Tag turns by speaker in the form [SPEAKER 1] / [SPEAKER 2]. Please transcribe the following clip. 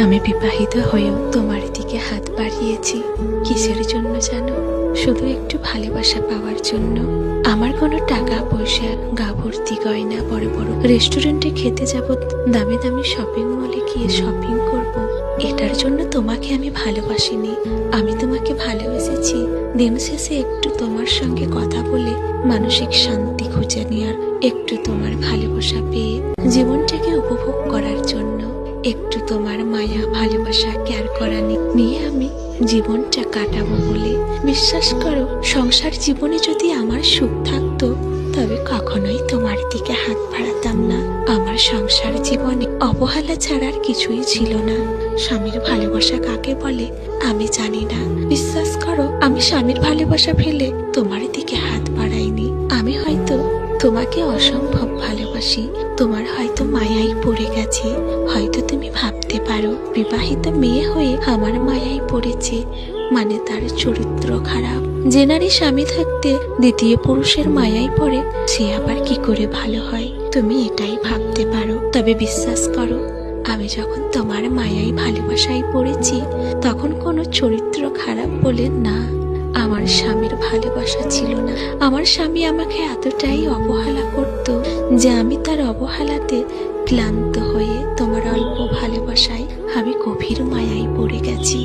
[SPEAKER 1] আমি বিবাহিত হয়েও তোমার দিকে হাত বাড়িয়েছি কিসের জন্য জানো? শুধু একটু ভালোবাসা পাওয়ার জন্য। আমার কোনো টাকা পয়সা, গা ভর্তি গয়না, বড় বড় রেস্টুরেন্টে খেতে যাব, দামি দামি শপিং মলে গিয়ে শপিং করব, এটার জন্য তোমাকে আমি ভালোবাসিনি। আমি তোমাকে ভালোবেসেছি দিন শেষে একটু তোমার সঙ্গে কথা বলে মানসিক শান্তি খুঁজে নেওয়ার, একটু তোমার ভালোবাসা পেয়ে জীবনটাকে উপভোগ করার জন্য, একটু তোমার মায়া ভালোবাসা কেয়ার করা নিয়ে আমি জীবনটা কাটাবো বলে। বিশ্বাস করো, সংসার জীবনে যদি আমার সুখ থাকতো তবে কখনোই তোমার দিকে হাত বাড়াতাম না। আমার সংসার জীবনে অবহেলা ছাড়ার কিছুই ছিল না। স্বামীর ভালোবাসা কাকে বলে আমি জানি না। বিশ্বাস করো, আমি স্বামীর ভালোবাসা ফেলে তোমার দিকে হাত বাড়াইনি। আমি হয়তো তোমাকে অসম্ভব ভালোবাসি, তোমার হয়তো মায়াই পড়ে গেছে। হয়তো তুমি ভাবতে পারো বিবাহিত মেয়ে হয়ে আমার মায়াই পড়েছে, মানে তার চরিত্র খারাপ। যে নারী স্বামী থাকতে দ্বিতীয় পুরুষের মায়াই পড়ে সে আবার কি করে ভালো হয়, তুমি এটাই ভাবতে পারো। তবে বিশ্বাস করো, আমি যখন তোমার মায়াই ভালোবাসায় পড়েছি তখন কোনো চরিত্র খারাপ বলে না, আমার স্বামীর ভালোবাসা ছিল না। আমার স্বামী আমাকে এতটাই অবহেলা করত যে আমি তার অবহেলাতে ক্লান্ত হয়ে তোমার অল্প ভালোবাসায় আমি গভীর মায়ায় পড়ে গেছি।